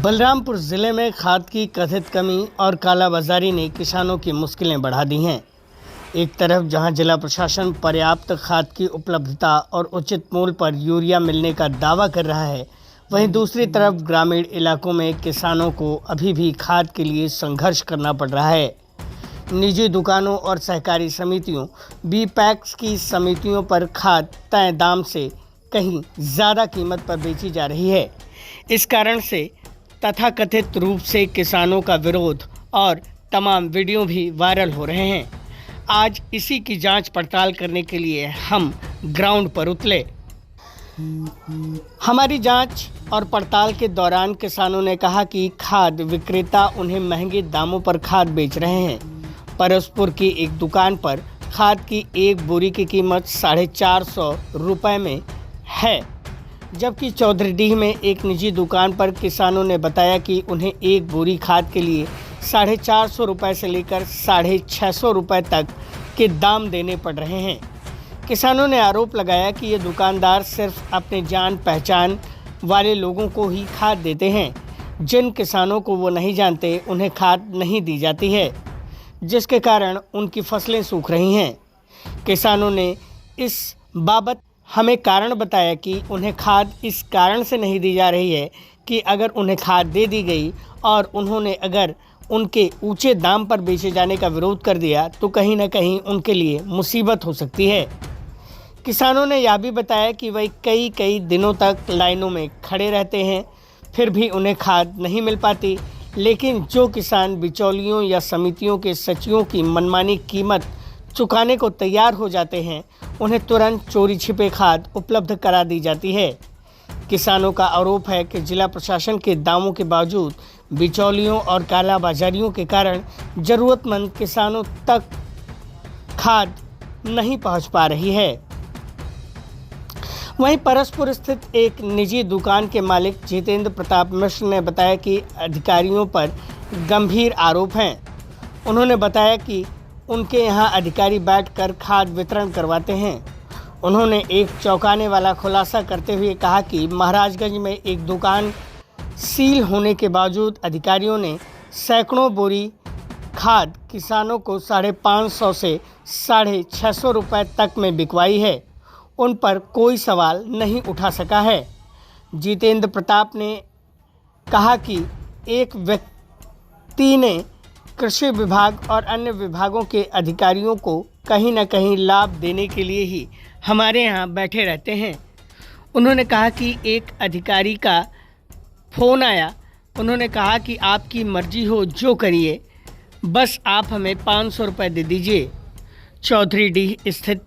बलरामपुर जिले में खाद की कथित कमी और कालाबाजारी ने किसानों की मुश्किलें बढ़ा दी हैं। एक तरफ जहां जिला प्रशासन पर्याप्त खाद की उपलब्धता और उचित मूल्य पर यूरिया मिलने का दावा कर रहा है, वहीं दूसरी तरफ ग्रामीण इलाकों में किसानों को अभी भी खाद के लिए संघर्ष करना पड़ रहा है। निजी दुकानों और सहकारी समितियों बी पैक्स की समितियों पर खाद तय दाम से कहीं ज़्यादा कीमत पर बेची जा रही है। इस कारण से तथाकथित रूप से किसानों का विरोध और तमाम वीडियो भी वायरल हो रहे हैं। आज इसी की जांच पड़ताल करने के लिए हम ग्राउंड पर उतरे। हमारी जांच और पड़ताल के दौरान किसानों ने कहा कि खाद विक्रेता उन्हें महंगे दामों पर खाद बेच रहे हैं। परसपुर की एक दुकान पर खाद की एक बोरी की कीमत 450 रुपये में है, जबकि चौधरीडीह में एक निजी दुकान पर किसानों ने बताया कि उन्हें एक बोरी खाद के लिए 450 रुपये से लेकर 650 रुपये तक के दाम देने पड़ रहे हैं। किसानों ने आरोप लगाया कि ये दुकानदार सिर्फ अपने जान पहचान वाले लोगों को ही खाद देते हैं। जिन किसानों को वो नहीं जानते उन्हें खाद नहीं दी जाती है, जिसके कारण उनकी फसलें सूख रही हैं। किसानों ने इस बाबत हमें कारण बताया कि उन्हें खाद इस कारण से नहीं दी जा रही है कि अगर उन्हें खाद दे दी गई और उन्होंने अगर उनके ऊंचे दाम पर बेचे जाने का विरोध कर दिया तो कहीं ना कहीं उनके लिए मुसीबत हो सकती है। किसानों ने यह भी बताया कि वह कई दिनों तक लाइनों में खड़े रहते हैं, फिर भी उन्हें खाद नहीं मिल पाती। लेकिन जो किसान बिचौलियों या समितियों के सचिवों की मनमानी कीमत चुकाने को तैयार हो जाते हैं, उन्हें तुरंत चोरी छिपे खाद उपलब्ध करा दी जाती है। किसानों का आरोप है कि जिला प्रशासन के दावों के बावजूद बिचौलियों और कालाबाजारियों के कारण ज़रूरतमंद किसानों तक खाद नहीं पहुंच पा रही है। वहीं परसपुर स्थित एक निजी दुकान के मालिक जितेंद्र प्रताप मिश्र ने बताया कि अधिकारियों पर गंभीर आरोप हैं। उन्होंने बताया कि उनके यहां अधिकारी बैठकर खाद वितरण करवाते हैं। उन्होंने एक चौंकाने वाला खुलासा करते हुए कहा कि महाराजगंज में एक दुकान सील होने के बावजूद अधिकारियों ने सैकड़ों बोरी खाद किसानों को 550 से 650 रुपये तक में बिकवाई है। उन पर कोई सवाल नहीं उठा सका है। जितेंद्र प्रताप ने कहा कि एक व्यक्ति ने कृषि विभाग और अन्य विभागों के अधिकारियों को कहीं न कहीं लाभ देने के लिए ही हमारे यहाँ बैठे रहते हैं। उन्होंने कहा कि एक अधिकारी का फ़ोन आया। उन्होंने कहा कि आपकी मर्जी हो जो करिए, बस आप हमें 500 रुपये दे दीजिए। चौधरीडीह स्थित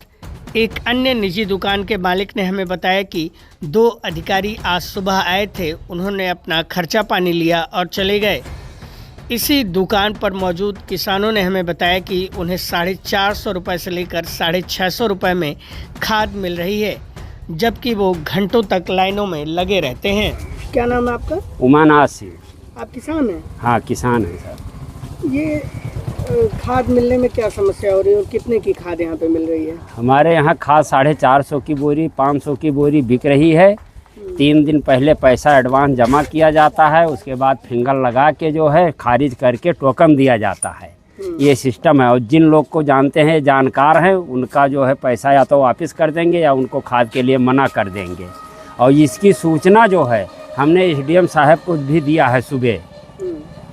एक अन्य निजी दुकान के मालिक ने हमें बताया कि 2 अधिकारी आज सुबह आए थे। उन्होंने अपना खर्चा पानी लिया और चले गए। इसी दुकान पर मौजूद किसानों ने हमें बताया कि उन्हें 450 रुपये से लेकर 650 रुपये में खाद मिल रही है, जबकि वो घंटों तक लाइनों में लगे रहते हैं। क्या नाम है आपका? उमानाथ सिंह। आप किसान हैं? हाँ, किसान है सर। ये खाद मिलने में क्या समस्या हो रही है और कितने की खाद यहाँ पे मिल रही है? हमारे यहाँ खाद 450 की बोरी 500 की बोरी बिक रही है। 3 दिन पहले पैसा एडवांस जमा किया जाता है, उसके बाद फिंगर लगा के जो है खारिज करके टोकन दिया जाता है। ये सिस्टम है। और जिन लोग को जानते हैं, जानकार हैं, उनका जो है पैसा या तो वापस कर देंगे या उनको खाद के लिए मना कर देंगे। और इसकी सूचना जो है हमने एसडीएम साहब को भी दिया है सुबह।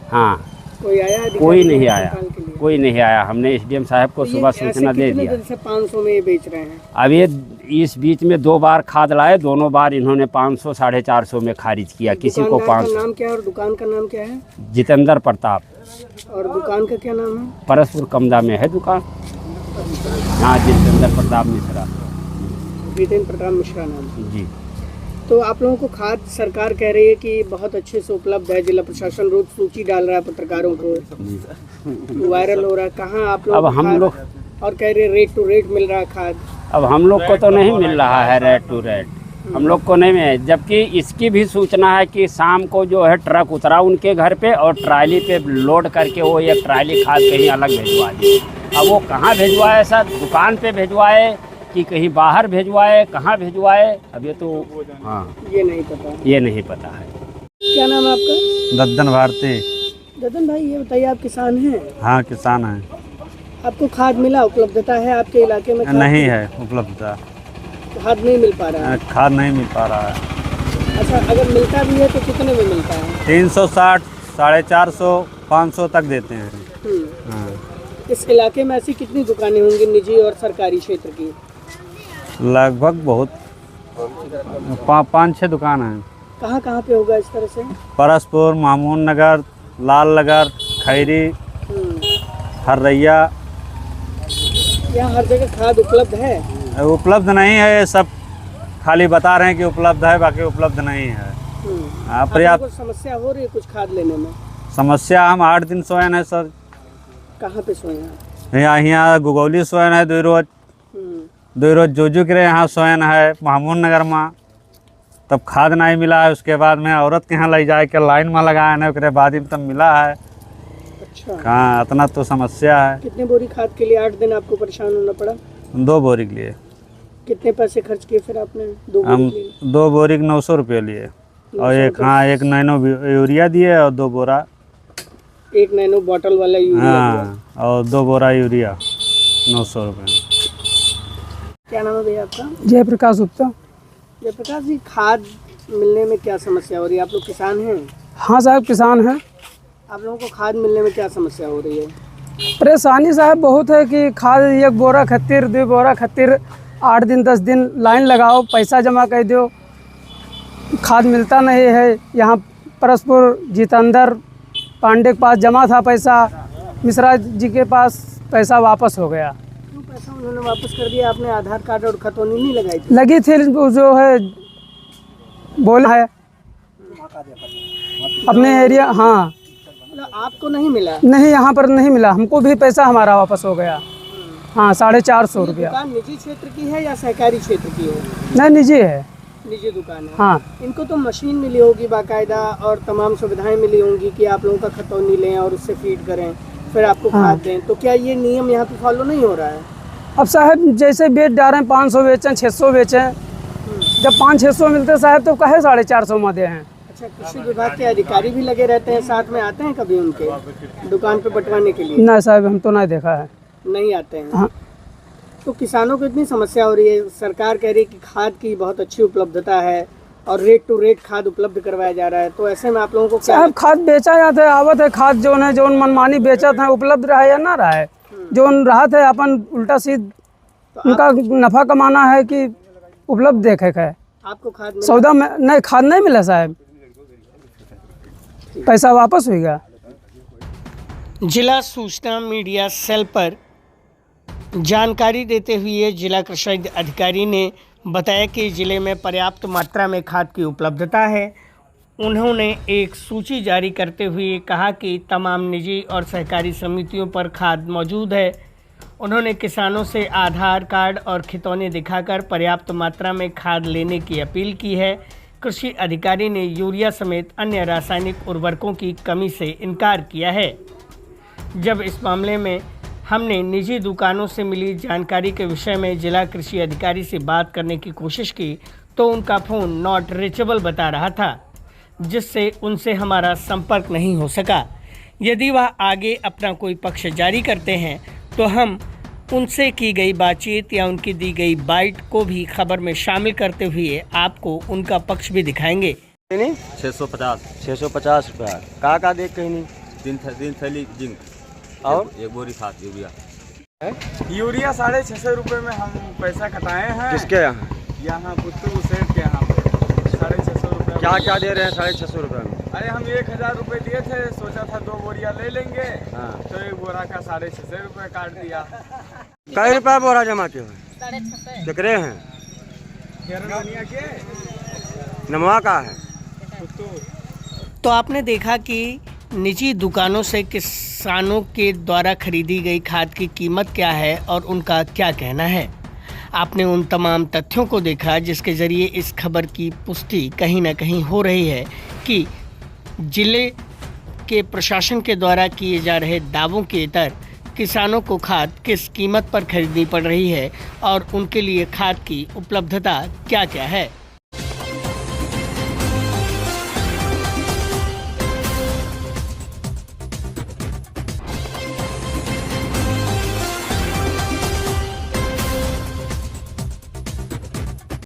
हाँ, कोई आया? कोई नहीं आया, कोई नहीं आया। हमने एसडीएम साहब को सुबह सूचना दे दिया। कितने दिन से 500 में ये बेच रहे हैं? अब ये इस बीच में 2 बार खाद लाए, दोनों बार इन्होंने 500 450 में खारिज किया। किसी को 500। नाम क्या है और दुकान का नाम क्या है? जितेंद्र प्रताप। और दुकान का क्या नाम है? परसपुर कमदा में है दुकान। हाँ, जितेंद्र प्रताप मिश्रा। जितेंद्र प्रताप मिश्रा नाम जी। तो आप लोगों को खाद सरकार कह रही है कि बहुत अच्छे से उपलब्ध है, जिला प्रशासन रोज सूची डाल रहा है, पत्रकारों को वायरल हो रहा है। कहाँ आप लोग? अब हम लोग और कह रहे रेट टू रेट मिल रहा है खाद। अब हम लोग को तो नहीं मिल रहा है रेट टू रेट, हम लोग को नहीं मिले। जबकि इसकी भी सूचना है कि शाम को जो है ट्रक उतरा उनके घर पे और ट्राली पे लोड करके वो एक ट्राली खाद कहीं अलग भिजवा दी। अब वो कहाँ भिजवाए सर? दुकान पे भिजवाए कि कहीं बाहर भिजवाए, कहाँ भिजवाए, अब ये तो हाँ ये नहीं पता है। क्या नाम है आपका? दद्दन भारती। ददन भाई, ये बताइए, आप किसान हैं? हाँ, किसान हैं। आपको खाद मिला, उपलब्धता है आपके इलाके में? खाद नहीं है उपलब्धता, खाद नहीं मिल पा रहा है। खाद नहीं मिल पा रहा है। अच्छा, अगर मिलता भी है तो कितने में मिलता है? 360, 450, 500 तक देते हैं। हाँ। इस इलाके में ऐसी कितनी दुकानें होंगी निजी और सरकारी क्षेत्र की? लगभग बहुत 5-6 दुकान हैं। कहाँ कहाँ पे होगा इस तरह से? परसपुर, मामून नगर, लाल नगर, खैरी, हररैया। यहाँ हर जगह खाद उपलब्ध है? उपलब्ध नहीं है, ये सब खाली बता रहे हैं कि उपलब्ध है, बाकी उपलब्ध नहीं है। पर्याप्त समस्या हो रही है कुछ खाद लेने में? समस्या, हम 8 दिन सोयन है सर। कहाँ पे सोए हैं? यहाँ गुगौली सोयन है 2 रोज, 2 रोज जोजू के यहाँ सोयन है मामून नगर में। तब खाद नहीं मिला है, उसके बाद में औरत के यहाँ ले जाए के लाइन में लगाया है, उसके बाद ही तब मिला है। अच्छा, हाँ, इतना तो समस्या है। कितने बोरी खाद के लिए 8 दिन आपको परेशान होना पड़ा? 2 बोरी के लिए। कितने पैसे खर्च किए फिर आपने 2 बोरी हम के लिए? 2 बोरी के 900 रुपये लिए, और एक नैनो यूरिया दिए, और 2 बोरा, एक नैनो बॉटल वाला यूरिया हाँ, और 2 बोरा यूरिया 900 रुपये। क्या नाम है भैया आपका? जयप्रकाश गुप्ता। जयप्रकाश जी, खाद मिलने में क्या समस्या हो रही है? आप लोग किसान हैं? हाँ साहब, किसान हैं। आप लोगों को खाद मिलने में क्या समस्या हो रही है? परेशानी साहब बहुत है कि खाद 1 बोरा खातिर 2 बोरा खातिर 8 दिन 10 दिन लाइन लगाओ, पैसा जमा कर दो, खाद मिलता नहीं है। यहाँ परसपुर जितेंद्र पांडे के पास जमा था पैसा, मिश्रा जी के पास पैसा वापस हो गया। क्यों पैसा उन्होंने वापस कर दिया? आपने आधार कार्ड और खतौनी नहीं लगाई थी? लगी थी, जो है बोला है अपने एरिया। हाँ, मतलब आपको नहीं मिला? नहीं, यहाँ पर नहीं मिला, हमको भी पैसा हमारा वापस हो गया। हाँ, 450 रुपया। दुकान निजी क्षेत्र की है या सरकारी क्षेत्र की है? नहीं, निजी है। निजी दुकान है। हाँ, इनको तो मशीन मिली होगी बाकायदा, और तमाम सुविधाएं मिली होंगी कि आप लोगों का खतौनी लें और उससे फीड करें, फिर आपको खाद दें। तो क्या ये नियम यहाँ पे फॉलो नहीं हो रहा है? अब साहब जैसे बेच डालें, 500 बेचें, 600 बेचें, जब 500-600 मिलते साहब तो कहे 450 में दे हैं। अच्छा, कृषि विभाग के अधिकारी भी लगे रहते हैं साथ में? आते हैं कभी उनके दुकान पे बंटवाने के लिए? नहीं साहब, हम तो नहीं देखा है। नहीं आते हैं। हाँ। तो किसानों को इतनी समस्या हो रही है, सरकार कह रही है कि खाद की बहुत अच्छी उपलब्धता है और रेट टू रेट खाद उपलब्ध करवाया जा रहा है, तो ऐसे में आप लोगों को क्या? साहब खाद बेचा जाता है, आवत है खाद, जो मनमानी बेचत है, उपलब्ध रहा या ना रहा है, जो राहत है अपन उल्टा सीध उनका नफा कमाना है कि उपलब्ध देखे है। आपको खाद मिला? सौदा में नहीं, खाद नहीं मिला साहब, पैसा वापस हो गया। जिला सूचना मीडिया सेल पर जानकारी देते हुए जिला कृषि अधिकारी ने बताया कि ज़िले में पर्याप्त मात्रा में खाद की उपलब्धता है। उन्होंने एक सूची जारी करते हुए कहा कि तमाम निजी और सहकारी समितियों पर खाद मौजूद है। उन्होंने किसानों से आधार कार्ड और खितौने दिखाकर पर्याप्त मात्रा में खाद लेने की अपील की है। कृषि अधिकारी ने यूरिया समेत अन्य रासायनिक उर्वरकों की कमी से इनकार किया है। जब इस मामले में हमने निजी दुकानों से मिली जानकारी के विषय में जिला कृषि अधिकारी से बात करने की कोशिश की तो उनका फ़ोन नॉट रीचेबल बता रहा था, जिससे उनसे हमारा संपर्क नहीं हो सका। यदि वह आगे अपना कोई पक्ष जारी करते हैं तो हम उनसे की गई बातचीत या उनकी दी गई बाइट को भी खबर में शामिल करते हुए आपको उनका पक्ष भी दिखाएंगे। 650 रुपया का देख कहीं नहीं। 3 थैली जिंक और 1 बोरी खाद यूरिया। यूरिया 650 रुपये में हम पैसा कटाए हैं। किसके यहाँ? यहाँ पुत्तू सेठ के यहाँ पे 650 रुपये। क्या क्या दे रहे हैं 650 रुपये में? अरे हम 1000 रुपये दिए थे, सोचा था 2 बोरिया ले लेंगे। हाँ। तो 1 बोरा का 650 रुपये काट दिया। कई रुपया बोरा जमा किए हुए? 650 केकरे हैं? दुनिया के नमवा का है? तो आपने देखा कि निजी दुकानों से किसानों के द्वारा खरीदी गई खाद की कीमत क्या है और उनका क्या कहना है। आपने उन तमाम तथ्यों को देखा जिसके ज़रिए इस खबर की पुष्टि कहीं ना कहीं हो रही है कि जिले के प्रशासन के द्वारा किए जा रहे दावों के इतर किसानों को खाद किस कीमत पर खरीदनी पड़ रही है और उनके लिए खाद की उपलब्धता क्या क्या है।